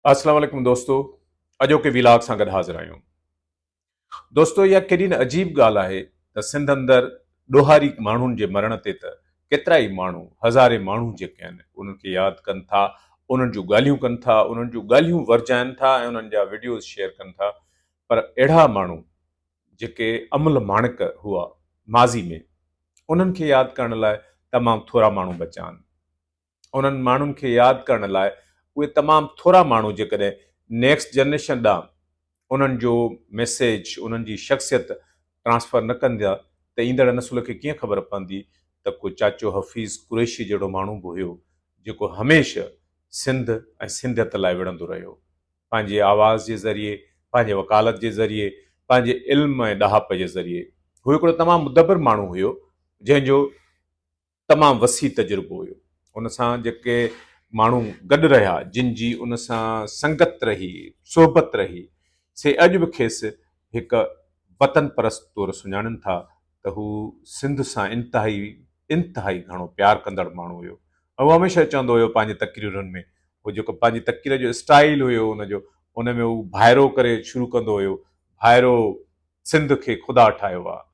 अस्सलाम वालेकुम दोस्तों, अॼोके विलाग सां गॾु हाज़िर आहियूं। दोस्तो, इहा केॾी न अजीब ॻाल्हि आहे त सिंध अंदरि ॾोहारी माण्हुनि जे मरण ते त केतिरा ई माण्हू, हज़ारे माण्हू जेके आहिनि उन्हनि खे यादि कनि था, उन्हनि जूं ॻाल्हियूं कनि था, उन्हनि जूं ॻाल्हियूं वरजाइनि था ऐं उन्हनि जा वीडियोज़ शेयर कनि था। पर अहिड़ा माण्हू जेके अमल माणिक हुआ माज़ी में, उन्हनि खे यादि करण लाइ तमामु थोरा माण्हू बचा आहिनि। उन्हनि माण्हुनि खे यादि करण लाइ उहे तमामु थोरा माण्हू जेकॾहिं नेक्स्ट जनरेशन ॾांहुं उन्हनि जो मैसेज, उन्हनि जी शख़्सियत ट्रांसफर न कंदा त ईंदड़ नसुल खे कीअं ख़बर पवंदी त को चाचो हफ़ीज़ कुरैशी जहिड़ो माण्हू बि हुयो जेको हमेशह सिंध ऐं सिंधियत लाइ विढ़ंदो रहियो, पंहिंजे आवाज़ जे ज़रिए, पंहिंजे वकालत जे ज़रिए, पंहिंजे इल्म ऐं ॾहाप जे ज़रिए। हू हिकिड़ो तमामु मुदबर माण्हू हुयो जंहिंजो तमामु वसी तजुर्बो हुयो। उन सां जेके माण्हू गॾु रहिया, जिन जी उन सां संगत रही, सोहबत रही, से अॼु बि खेसि हिकु वतन परस्त तौरु सुञाणनि था त हू सिंध सां इंतिहाई घणो प्यारु कंदड़ माण्हू हुयो। ऐं उहो हमेशह चवंदो हुयो पंहिंजे तक़रीरुनि में, उहो जेको पंहिंजी तक़रीर जो स्टाइल हुयो उनजो, उन में हू भाइरो करे शुरू कंदो हुयो, भाइरो सिंध खे ख़ुदा ठाहियो आहे।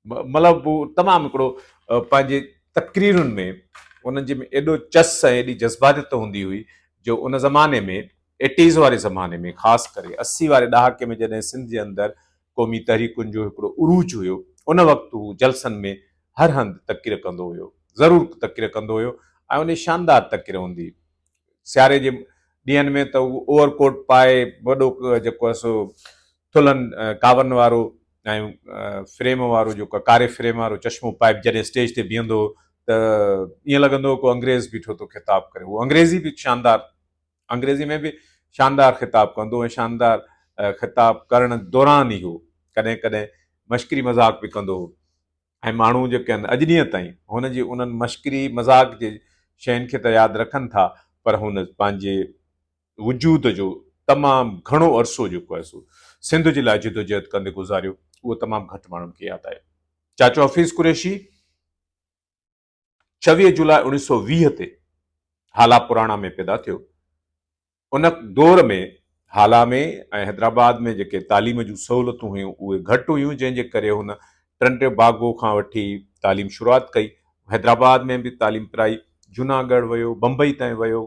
मतिलबु हू तमामु हिकिड़ो पंहिंजे तक़रीरुनि में उन्हनि जे में एॾो चस ऐं एॾी जज़्बातियत हूंदी हुई जो उन ज़माने में 80s वारे ज़माने में, ख़ासि करे 80 वारे ॾहाके में जॾहिं सिंध जे अंदरि क़ौमी तहरीकुनि जो हिकिड़ो उरूज हुयो, उन वक़्तु हू जलसनि में हर हंधि तक़रीर कंदो हुयो, ज़रूरु तक़रीर कंदो हुयो ऐं उन शानदार तक़रीर हूंदी हुई। सियारे जे ॾींहंनि में त उहो ओवरकोट पाए, वॾो जेको आहे सो थुल्हनि कावनि वारो ऐं फ्रेम वारो, जेको कारे फ्रेम वारो चश्मो पाए जॾहिं स्टेज ते बीहंदो त ईअं लॻंदो हो को अंग्रेज़ बीठो थो ख़िताब करे। उहो अंग्रेज़ी बि शानदार, अंग्रेज़ी में बि शानदार ख़िताब कंदो ऐं शानदार ख़िताब करण दौरान ई हो कॾहिं कॾहिं मश्करी मज़ाक बि कंदो हो। ऐं माण्हू जेके आहिनि अॼु ॾींहं ताईं हुनजी उन्हनि मश्करी मज़ाक जे शयुनि खे त यादि रखनि था, पर हुन पंहिंजे वजूद जो तमामु घणो अरसो जेको आहे सो सिंध जे लाइ जिदोजहद कंदे गुज़ारियो, उहो तमामु घटि माण्हुनि खे यादि आहे। चाचो हफ़ीज़ कुरैशी 26 जुलाई 1920 ते हाला पुराणा में पैदा थियो। उन दौर में हाला में ऐं हैदराबाद में जेके तालीम जूं सहूलियतूं हुयूं उहे घटि हुयूं, जंहिंजे करे हुन टंडे बागो खां वठी तालीम शुरूआति कई। हैदराबाद में बि तालीम कराई, जूनागढ़ वियो, बम्बई ताईं वियो,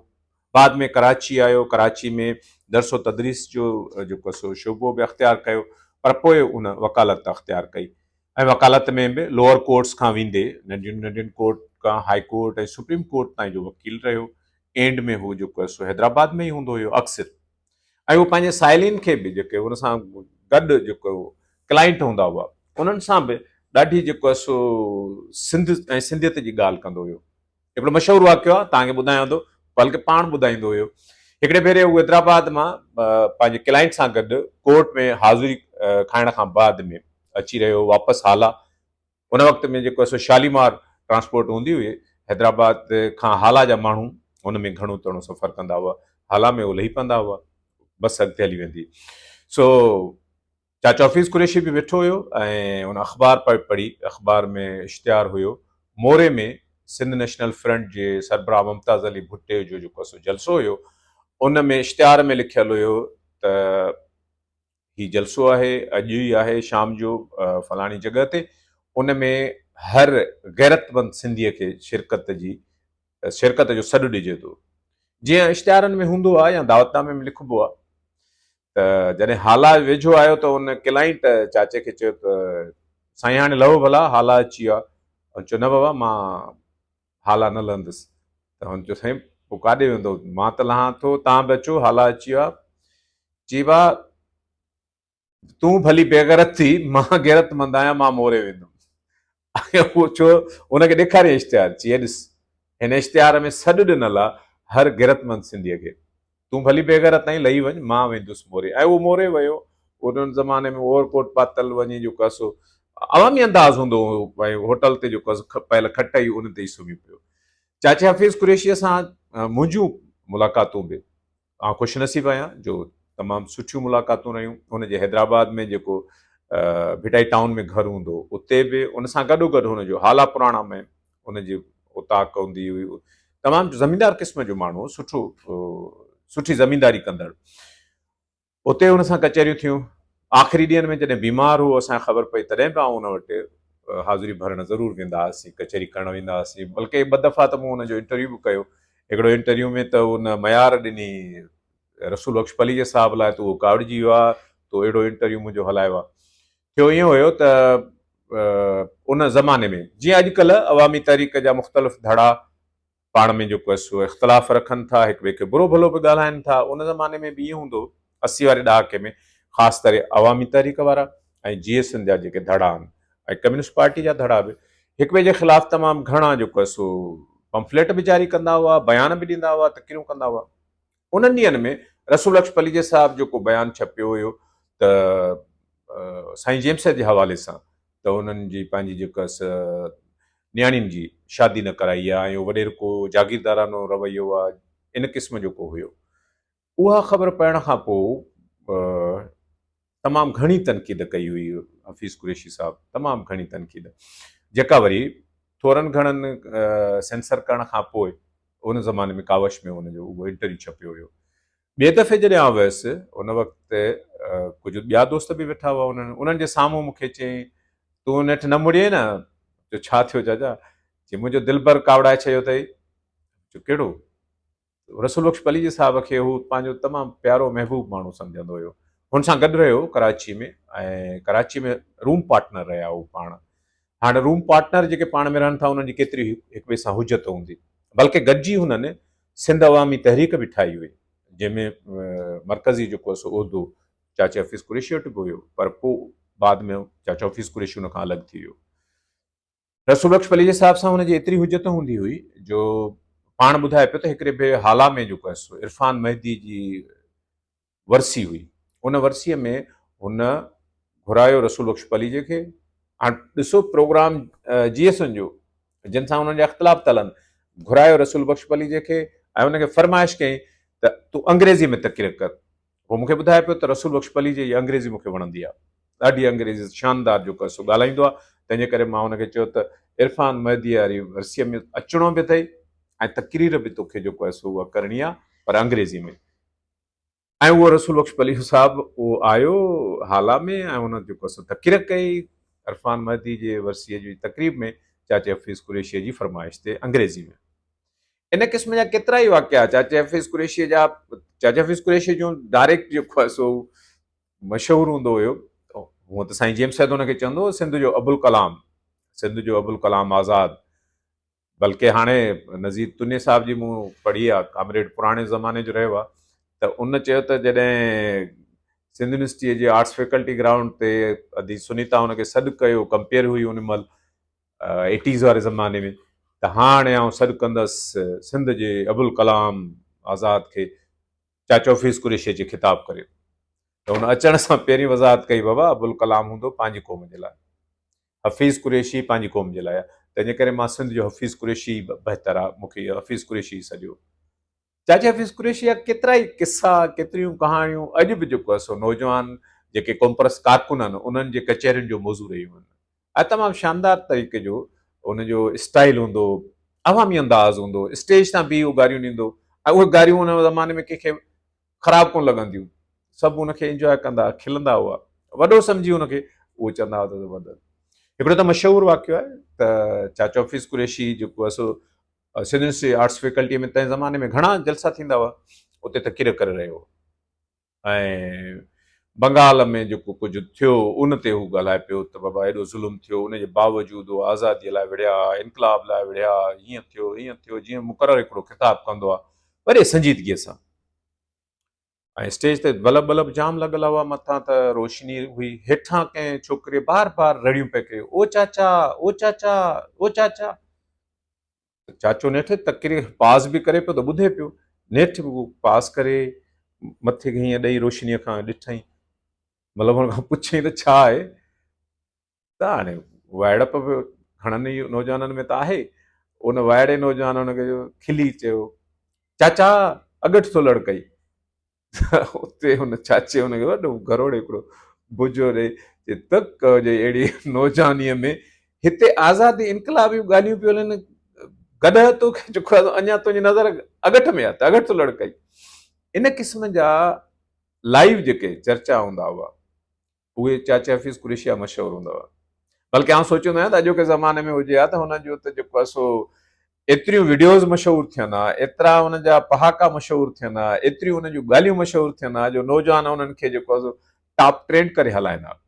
बाद में कराची आयो, कराची में दरसो तदरीस जो जेको सो शोबो बि अख़्तियार कयो, पर पोइ उन वकालत अख़्तियार कई ऐं वकालत में बि लोअर कोर्ट्स खां वेंदे नंढियुनि नंढियुनि कोर्ट खां हाई कोर्ट ऐं सुप्रीम कोर्ट ताईं जो वकील रहियो। एंड में हू जेको आहे सो हैदराबाद में ई हूंदो हुयो अक्सर। ऐं उहो पंहिंजे साहेलियुनि खे बि जेके हुन सां गॾु जेको क्लाइंट हूंदा हुआ उन्हनि सां बि ॾाढी जेको आहे सो सिंध ऐं सिंधियत जी ॻाल्हि कंदो हुयो। हिकिड़ो मशहूरु वाक़ियो आहे, तव्हांखे ॿुधायां थो, बल्कि पाण ॿुधाईंदो हुयो। हिकिड़े भेरे हू हैदराबाद मां पंहिंजे क्लाइंट सां गॾु कोर्ट में हाज़िरी खाइण खां बाद में अची रहियो वापसि हाला। उन वक़्त में जेको आहे सो शालीमार ट्रांसपोर्ट हूंदी हुई, हैदराबाद खां हाला जा माण्हू हुन में घणो तणो सफ़र कंदा हुआ, हाला में उहो लही पवंदा हुआ, बस अॻिते हली वेंदी। सो चाचा हफ़ीज़ कुरैशी बि वेठो हुयो ऐं उन अख़बार पढ़ी, अख़बार में इश्तिहार हुयो मोरे में सिंध नेशनल फ्रंट जे सरबराह मुमताज़ अली भुट्टे जो जेको सो जलसो हुयो। उन में इश्तिहार में लिखियलु हुयो त ही जलसो आहे, अॼु ई आहे शाम जो फलाणी जॻह ते। उन में हर गैरतमंद सिंधीअ खे शिरकत जो सॾु ॾिजे थो, जीअं इश्तिहारनि में हूंदो आहे या दावतनामे में लिखिबो आहे। त जॾहिं हाला वेझो आयो त उन क्लाइंट चाचे खे चयो त साईं हाणे लहो भला, हाला अची वियो आहे। चयो न बाबा, मां हाला न लहंदुसि। त हुन चयो साईं पोइ काॾे वेंदो? मां त लहां थो, तव्हां बि अचो, हाला अची वियो आहे। चई बा तूं भली बेगैरत थी, मां गैरतमंद आहियां, मां मोरे वेंदुमि। उहो छो उनखे ॾेखारे इश्तिहार, चई ॾिस हिन इश्तिहार में सॾु ॾिनल आहे हर गैरतमंद सिंधीअ खे, तूं भली बेगैरत ताईं लही वञ, मां वेंदुसि मोरे। ऐं उहो मोरे वियो। उन ज़माने में ओवरकोट पातल वञी जेको आहे सो अवामी अंदाज़ हूंदो हुओ, भई होटल ते जेको आहे पयल खटई उन ते ई सुम्ही पियो। चाचे हफ़ीज़ कुरैशीअ सां मुंहिंजूं मुलाक़ातूं बि, मां ख़ुशनसीब आहियां जो तमामु सुठियूं मुलाक़ातूं रहियूं। उनजे हैदराबाद में जेको भिटाई टाउन में घरु हूंदो उते बि, उन सां गॾोगॾु हुनजो हाला पुराणा में उनजी उताक हूंदी हुई। तमामु ज़मीनदार क़िस्म जो माण्हू, सुठो सुठी ज़मींदारी कंदड़। उते हुन सां कचहरियूं थियूं। आख़िरी ॾींहंनि में जॾहिं बीमार हो, असांखे ख़बर पई तॾहिं बि आउं हुन वटि हाज़िरी भरणु ज़रूरु वेंदा हुआसीं, कचहरी करणु वेंदा हुआसीं। बल्कि 2 दफ़ा त मूं हुनजो इंटरव्यू बि कयो। हिकिड़ो इंटरव्यू में त हुन मयार ॾिनी रसूल बख्श पली जे साहब लाइ, त उहो कावड़िजी वियो आहे, तो अहिड़ो इंटरव्यू मुंहिंजो हलायो आहे। थियो ईअं हुयो त उन ज़माने में जीअं अॼुकल्ह अवामी तहरीक जा मुख़्तलिफ़ धड़ा पाण में जेको आहे सो इख़्तिलाफ़ रखनि था, हिक ॿिए खे बुरो भलो बि ॻाल्हाइनि था, उन ज़माने में बि ईअं हूंदो 80 वारे ॾहाके में, ख़ासि करे अवामी तहरीक वारा ऐं GSN जा जेके धड़ा आहिनि ऐं कम्युनिस्ट पार्टी जा धड़ा बि हिक ॿिए जे ख़िलाफ़ तमामु घणा जेको आहे सो पंफलेट बि जारी कंदा हुआ, बयान बि ॾींदा हुआ, तक़रीरूं कंदा हुआ। उन्हनि ॾींहंनि में रसूल बख्श पलीजे साहब जेको बयानु छपियो हुयो त साईं जेम्स जे हवाले सां, त उन्हनि जी पंहिंजी जेको आहे न्याणियुनि जी शादी न कराई आहे ऐं वॾेर को जागीरदारानो रवैयो आहे, इन क़िस्म जो को हुयो। उहा ख़बर पढ़ण खां पोइ तमामु घणी तनक़ीद कई हुई हफ़ीज़ कुरैशी साहब, तमामु घणी तनक़ीद, जेका वरी थोरनि घणनि सेंसर करण खां पोइ उन ज़माने में कावश में हुनजो उहो इंटरव्यू छपियो हुयो। ॿिए दफ़े जॾहिं आउं वियुसि, उन वक़्तु कुझु ॿिया दोस्त बि वेठा हुआ, उन्हनि जे साम्हूं मूंखे चयईं, तूं नेठि न मुड़िए न? जो छा थियो चाचा? चई मुंहिंजो दिलबर कावड़ाए छॾियो अथई। जो कहिड़ो? रसूल बख्श पली जे साहब खे हू पंहिंजो तमामु प्यारो महबूब माण्हू सम्झंदो हुयो। हुन सां गॾु रहियो कराची में, ऐं कराची में रूम पार्टनर रहिया हू पाण। हाणे रूम पार्टनर जेके पाण में रहनि था, उन्हनि जी केतिरी हिक ॿिए सां हुजत हूंदी। बल्कि गॾिजी हुननि सिंध अवामी तहरीक बि ठाही हुई, जंहिंमें मरकज़ी जेको आहे सो उहिदो चाचा हफ़ीज़ कुरैशी वटि बि हुयो, पर पोइ बाद में चाचा हफ़ीज़ कुरैशी हुन खां अलॻि थी वियो। रसूल बख्श पली जे साहब सां हुनजी एतिरी हुजत हूंदी हुई जो पाण ॿुधाए पियो त हिकिड़े ॿिए हाला में जेको आहे सो इरफान मेहदी जी वरसी हुई। उन वरसीअ में हुन घुरायो रसूल बख्श पलीजे खे। हाणे ॾिसो प्रोग्राम GSN जो, जिन सां हुननि जा इख़्तिलाफ़ था हलनि, घुरायो रसूल बख्श पलीजे खे ऐं हुनखे फरमाइश कयईं त तूं अंग्रेज़ी में तक़रीर कर। पोइ मूंखे ॿुधाए पियो त रसूल बख्श पलीजे जी अंग्रेज़ी मूंखे वणंदी आहे, ॾाढी अंग्रेज़ी शानदार जेको आहे सो ॻाल्हाईंदो आहे। तंहिंजे करे मां हुनखे चयो त इरफान मेहदी वारी वरसीअ में अचिणो बि अथई ऐं तक़रीर बि तोखे जेको आहे सो उहा करणी आहे, पर अंग्रेज़ी में। ऐं उहो रसूल बख्श पली साहब उहो आयो हाला में ऐं हुन जेको आहे सो तक़रीर कई इरफान मेहदी जे वरसीअ जी तक़रीब में, चाचा हफ़ीज़ कुरैशीअ जी फरमाइश ते अंग्रेज़ी में। इन क़िस्म जा केतिरा ई वाक़िया चाचा हफ़ीज़ कुरैशीअ जा। चाचा हफ़ीज़ कुरैशी जो डायरेक्ट जेको आहे सो मशहूरु हूंदो हुयो, हूअं त साईं जेम्स हुनखे चवंदो हो सिंध जो अबुल कलाम, सिंध जो अबुल कलाम आज़ाद। बल्कि हाणे नज़ीर तुने साहब जी मूं पढ़ी आहे, कामरेड पुराणे ज़माने जो रहियो आहे, त उन चयो त जॾहिं सिंध यूनिवर्सिटीअ जे आर्ट्स फैकल्टी ग्राउंड ते अदी सुनीता हुनखे सॾु कयो, कंपेयर हुई उन महिल 80s वारे ज़माने में, त हाणे आउं सॾु कंदसि सिंध जे अबुल कलाम आज़ाद खे चाचा हफ़ीज़ कुरैशीअ जे ख़िताब करे। त हुन अचण सां पहिरीं वज़ाहत कई, बाबा अबुल कलाम हूंदो पंहिंजी क़ौम जे लाइ, हफ़ीज़ कुरैशी पंहिंजी क़ौम जे लाइ। तंहिंजे करे मां सिंध जो हफ़ीज़ कुरैशी बहितर आहे, मूंखे हफ़ीज़ कुरैशी सॼो। चाचा हफ़ीज़ कुरैशी जा केतिरा ई किसा, केतिरियूं कहाणियूं अॼु बि जेको आहे सो नौजवान जेके कॉम्प्रस कारकुन आहिनि, उन्हनि जे कचहरियुनि जो मौज़ू रहियूं आहिनि। ऐं तमामु शानदार तरीक़े जो उनजो स्टाइल हूंदो, अवामी अंदाज़ हूंदो, स्टेज तां बि उहो गारियूं ॾींदो, ऐं उहे गारियूं उन ज़माने में कंहिंखे ख़राबु कोन लॻंदियूं, सभु उनखे इंजॉय कंदा, खिलंदा हुआ, वॾो सम्झी हुनखे उहो चवंदा हुआ त ज़बरदस्त। हिकिड़ो त मशहूरु वाक़ियो आहे त चाचा हफ़ीज़ कुरैशी जेको आहे सो सिंध यूनिवर्सिटी आर्ट्स फैकल्टीअ में तंहिं ज़माने में घणा जलसा थींदा हुआ, उते तक़रीर करे रहियो। ऐं बंगाल में जेको कुझु थियो उन ते हू ॻाल्हाए पियो त बाबा एॾो ज़ुल्म थियो, उनजे बावजूदि उहो आज़ादीअ लाइ विढ़िया, इनकलाब लाइ विढ़िया, हीअं थियो हीअं थियो, जीअं मुक़ररु हिकिड़ो ख़िताबु कंदो आहे वरी संजीदगीअ सां। ऐं स्टेज ते बल्ब बल्ब जाम लॻल हुआ, मथां त रोशनी हुई, हेठां कंहिं छोकिरे बार बार रड़ियूं पिए कयो, ओ चाचा ओ चाचा ओ चाचा। चाचो नेठि तक़रीर पास बि करे पियो त ॿुधे पियो, नेठि बि पास करे मथे खे हीअं ॾेई रोशनीअ खां ॾिठई, मतिलबु हुन खां पुछई त छा आहे? त हाणे वाइड़प बि घणनि ई नौजवाननि में त आहे। उन वाइड़े नौजवान हुनखे खिली चयो, चाचा अगरि थो लड़कई। उते हुन चाचे हुनखे वॾो घरोड़े हिकिड़ो बुझो ॾे, तक कजे अहिड़ी नौजवानीअ में हिते आज़ादी इनकलाबियूं ॻाल्हियूं पियूं हलनि, गॾु तोखे जेको आहे अञा तुंहिंजी नज़र अगट में आहे त अगरि थो लड़कई। इन क़िस्म जा लाइव जेके चर्चा हूंदा हुआ उहे चाचा हफ़ीज़ कुरैशिया मशहूरु हूंदा हुआ। बल्कि आउं सोचींदो आहियां त अॼोके ज़माने में हुजे हा त हुनजो त जेको आहे सो एतिरियूं वीडियोज़ मशहूरु थियनि हा, एतिरा हुन जा पहाका मशहूरु थियनि हा, एतिरियूं हुन जूं ॻाल्हियूं मशहूरु थियनि हा जो नौजवान हुननि खे जेको आहे सो टॉप ट्रेंड करे हलाईंदा।